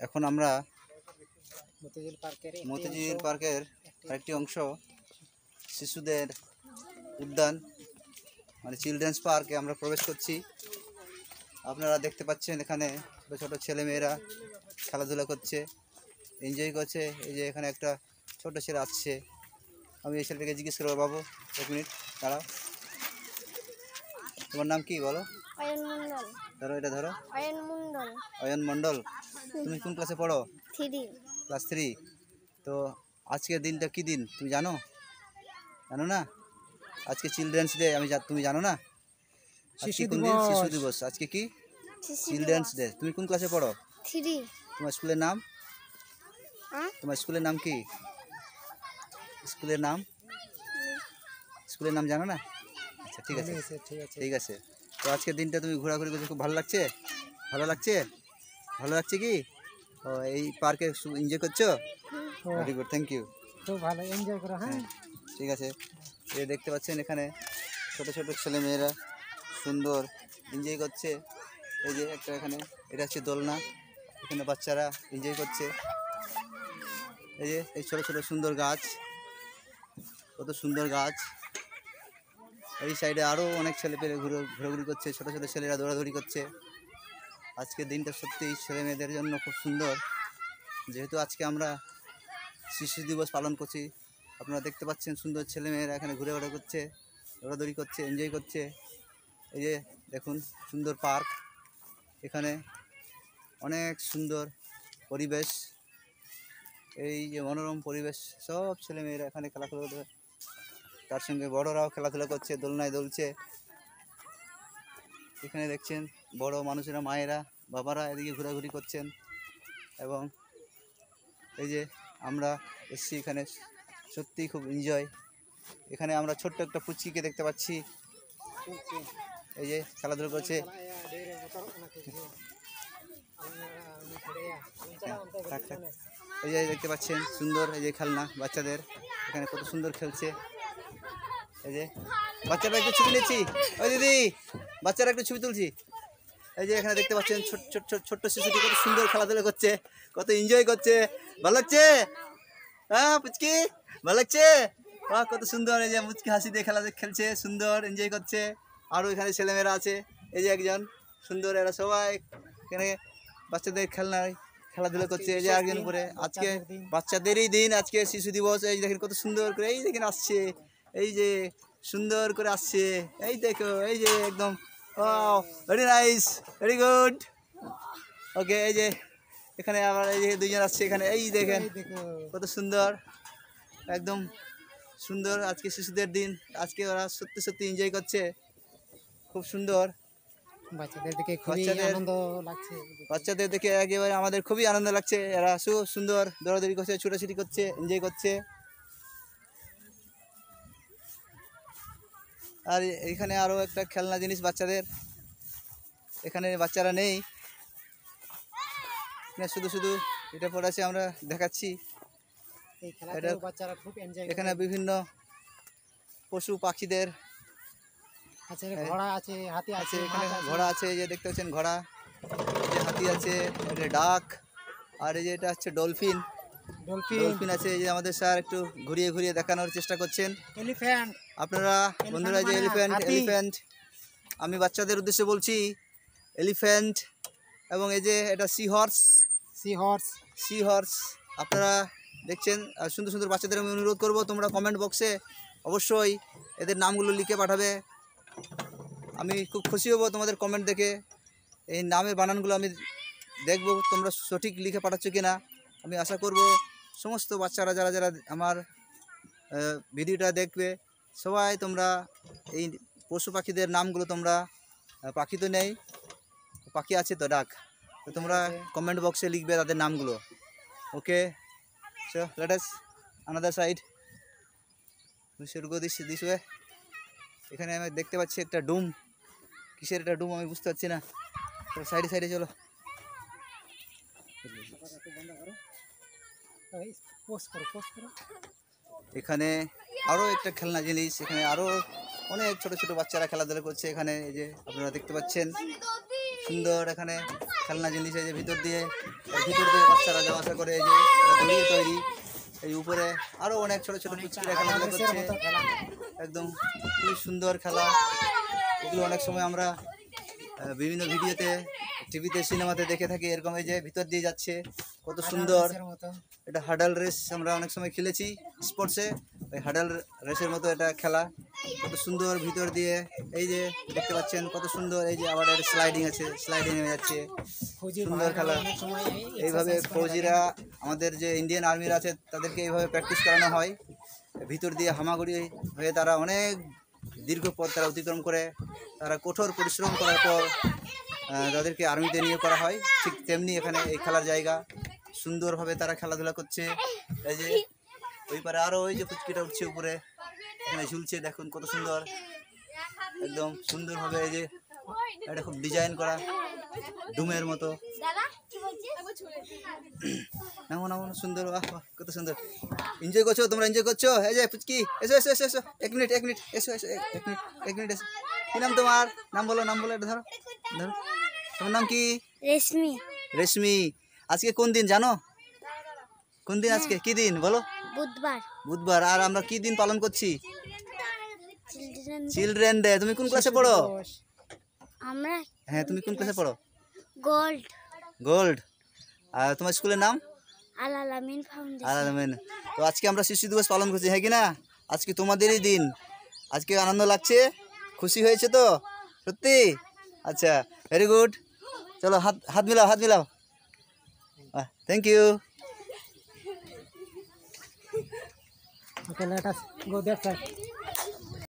এখন আমরা মতিঝিল পার্কের আরেকটি অংশ শিশুদের উদ্যান মানে চিলড্রেন্স পার্কে আমরা প্রবেশ করছি। আপনারা দেখতে পাচ্ছেন এখানে ছোটো ছোটো ছেলেমেয়েরা খেলাধুলা করছে, এনজয় করছে। এই যে এখানে একটা ছোট ছেলে আসছে, আমি এই ছেলেটাকে জিজ্ঞেস করবো, বাবু এক মিনিট দাঁড়াও, তোমার নাম কি বলো? অয়ন মণ্ডল। ধরো এটা ধরো। অয়ন মণ্ডল। অয়ন মণ্ডল, তুমি কোন ক্লাসে পড়ো? 3 ক্লাস 3। তো আজকের দিনটা কি দিন তুমি জানো? জানো না? আজকে চিলড্রেন্স ডে, তুমি জানো না? আজকে কোন দিন? শিশু দিবস। আজকে কি? Children's day. তুমি কোন ক্লাসে পড়ো? 3। তোমার স্কুলের নাম? তোমার স্কুলের নাম কি? স্কুলের নাম জানো না? আচ্ছা ঠিক আছে, ঠিক আছে। তো আজকের দিনটা তুমি ঘোরাঘুরি করছো, খুব ভালো লাগছে? ভালো লাগছে? ভালো লাগছে কি? ও এই পার্কে এনজয় করছো? Very good, thank you. খুব ভালো এনজয় করো। হ্যাঁ ঠিক আছে। এই দেখতে পাচ্ছেন এখানে ছোট ছোট ছেলে মেয়েরা সুন্দর এনজয় করছে। এই যে একটা এখানে এটা হচ্ছে দোলনা, এখানে বাচ্চারা এনজয় করছে। এই যে এই ছোট ছোট সুন্দর গাছ, কত সুন্দর গাছ। এই সাইডে আরও অনেক ছেলে পেলে ঘোরাঘুরি করছে, ছোট ছোট ছেলেরা দৌড়াদৌড়ি করছে। আজকের দিনটা সত্যিই ছেলে মেয়েদের জন্য খুব সুন্দর, যেহেতু আজকে আমরা শিশু দিবস পালন করছি। আপনারা দেখতে পাচ্ছেন সুন্দর ছেলে মেয়েরা এখানে ঘুরে ঘুরে করছে, দৌড়াদৌড়ি করছে, এনজয় করছে। এই যে দেখুন সুন্দর পার্ক, এখানে অনেক সুন্দর পরিবেশ, এই যে মনোরম পরিবেশ। সব ছেলে মেয়েরা এখানে খেলাধুলা করে, তার সঙ্গে বড়রাও খেলাধুলা করছে, দোলনায় দুলছে। এখানে দেখছেন বড় মানুষেরা, মায়েরা, বাবারা এদিকে ঘোরাঘুরি করছেন। এবং এই যে আমরা এসছি এখানে, সত্যিই খুব এনজয়। এখানে আমরা ছোট্ট একটা পুচকিকে দেখতে পাচ্ছি, এই যে খেলাধুলা করছে। এই যে দেখতে পাচ্ছেন সুন্দর এই যে খেলনা বাচ্চাদের, এখানে কত সুন্দর খেলছে। এই যে বাচ্চারা একটু ছবি নিচ্ছি, ওই দিদি বাচ্চারা একটু ছবি তুলছি। এই যে এখানে দেখতে পাচ্ছেন ছোট্ট শিশুটি কত সুন্দর খেলাধুলা করছে, কত এনজয় করছে। ভালো লাগছে? হ্যাঁ পুচকি ভালো লাগছে? বাহ কত সুন্দর। এই যে মুচকি হাসি দিয়ে খেলছে, সুন্দর এনজয় করছে। আরও এখানে ছেলেমেয়েরা আছে, এই যে একজন সুন্দর, এরা সবাই এখানে বাচ্চাদের খেলাধুলা করছে। এই যে একজন উপরে, আজকে বাচ্চাদেরই দিন, আজকে শিশু দিবস। এই দেখেন কত সুন্দর করে, এই দেখেন আসছে, এই যে সুন্দর করে আসছে, এই দেখো, এই যে একদম ভেরি নাইস, ভেরি গুড। ওকে, এই যে এখানে আবার এই যে দুজন আসছে এখানে, এই দেখেন কত সুন্দর, একদম সুন্দর। আজকে শিশুদের দিন, আজকে ওরা সত্যি সত্যি এনজয় করছে, খুব সুন্দর। বাচ্চাদের দেখে খুবই আনন্দ লাগছে। বাচ্চাদের দেখে একেবারে আমাদের খুবই আনন্দ লাগছে। এরা সুন্দর দৌড়াদৌড়ি করছে, ছুটাছুটি করছে, এনজয় করছে। আর এখানে আরও একটা খেলনা জিনিস বাচ্চাদের, এখানে বাচ্চারা নেই, শুধু এটা পড়াছে, আমরা দেখাচ্ছি। এখানে বিভিন্ন পশু পাখিদের ঘোড়া আছে, হাতি আছে, এখানে ঘোড়া আছে, এই যে দেখতে পাচ্ছেন ঘোড়া, এই যে হাতি আছে, এটা ডাক, আর এই যে এটা হচ্ছে ডলফিন আছে। এই যে আমাদের স্যার একটু ঘুরিয়ে ঘুরিয়ে দেখানোর চেষ্টা করছেন। এলিফ্যান্ট, আপনারা বন্ধুরা যে এলিফ্যান্ট, আমি বাচ্চাদের উদ্দেশ্যে বলছি এলিফ্যান্ট। এবং এই যে এটা সি হর্স আপনারা দেখছেন। আর সুন্দর সুন্দর বাচ্চাদের আমি অনুরোধ করব, তোমরা কমেন্ট বক্সে অবশ্যই এদের নামগুলো লিখে পাঠাবে। আমি খুব খুশি হব তোমাদের কমেন্ট দেখে। এই নামের বানানগুলো আমি দেখব তোমরা সঠিক লিখে পাঠাচ্ছ কিনা। আমি আশা করব সমস্ত বাচ্চারা যারা যারা আমার ভিডিওটা দেখবে, সবাই তোমরা এই পশু পাখিদের নামগুলো, তোমরা পাখি তো নেই, পাখি আছে তো ডাক, তো তোমরা কমেন্ট বক্সে লিখবে তাদের নামগুলো। Okay, so let us another side, this way. এখানে আমি দেখতে পাচ্ছি একটা ডুম, কিসের একটা ডুম আমি বুঝতে পারছি না। সাইডে চলো। এখানে আরও একটা খেলনা জিনিস, এখানে আরও অনেক ছোট ছোট বাচ্চারা খেলাধুলা করছে। এখানে এই যে আপনারা দেখতে পাচ্ছেন সুন্দর এখানে খেলনা জিনিস, এই যে ভিতর দিয়ে বাচ্চারা যাওয়া আসা করে, এই যে দড়িয়ে তৈরি, এই উপরে আরো অনেক ছোট ছোট পুচকিরা খেলাধুলা বাংলাদেশের করছে, মতো খেলা। একদম খুবই সুন্দর খেলা। এগুলো অনেক সময় আমরা বিভিন্ন ভিডিওতে, টিভিতে, সিনেমাতে দেখে থাকি। এরকম এই যে ভিতর দিয়ে যাচ্ছে, কত সুন্দর। বাংলাদেশের মতো। এটা হাডাল রেস আমরা অনেক সময় খেলেছি স্পোর্টসে, ওই হাডাল রেসের মতো এটা খেলা, কত সুন্দর ভিতর দিয়ে। এই যে দেখতে পাচ্ছেন কত সুন্দর, এই যে আবার স্লাইডিং আছে, স্লাইডিং হয়ে যাচ্ছে, ফৌজির সুন্দর ভাইরা খেলা। অনেক সময় এইভাবে exercise করে ফৌজিরা, আমাদের যে ইন্ডিয়ান আর্মিরা আছে তাদেরকে এইভাবে প্র্যাকটিস করানো হয়। ভিতর দিয়ে হামাগুড়ি হয়ে তারা অনেক দীর্ঘ পথ তারা অতিক্রম করে, তারা কঠোর পরিশ্রম করার পর তাদেরকে আর্মিতে নিয়ে করা হয়। ঠিক তেমনি এখানে এই খেলার জায়গা, সুন্দরভাবে তারা খেলাধুলা করছে। এই যে ওই পারে আরও ওই যে পুচকিটা উঠছে উপরে, এখানে ঝুলছে, দেখুন কত সুন্দর, একদম সুন্দরভাবে। এই যে এটা খুব ডিজাইন করা ডুমের মতো, নামো নামো, সুন্দর, বাহ বাহ, কত সুন্দর। এনজয় করছো তোমরা, এনজয় করছো। এই যে পুচকি, এসো এসো এসো এসো, এক মিনিট এসো এসো, এক মিনিট এসো। কি নাম তোমার? নাম বলো, এটা ধরো ধরো। তোমার নাম কি? রেশমি। রেশমি। আজকে কোন দিন জানো? কোন দিন আজকে? কি দিন বলো? বুধবার। বুধবার। আর আমরা কি দিন পালন করছি? চিলড্রেন। Children day. তুমি কোন ক্লাসে পড়ো? দিবস। আমরা হ্যাঁ, তুমি কোন ক্লাসে পড়ো? Gold gold. আর তোমার স্কুলের নাম? আল আলামিন ফাউন্ডেশন। আলামিন। তো আজকে আমরা শিশু দিবস পালন করছি, হ্যাঁ কি না? আজকে তোমাদেরই দিন, আজকে আনন্দ লাগছে, খুশি হয়েছে তো সত্যি? আচ্ছা, ভেরি গুড। চলো হাত হাত মিলাও, হাত মিলাও। Thank you. Okay, let us go that side.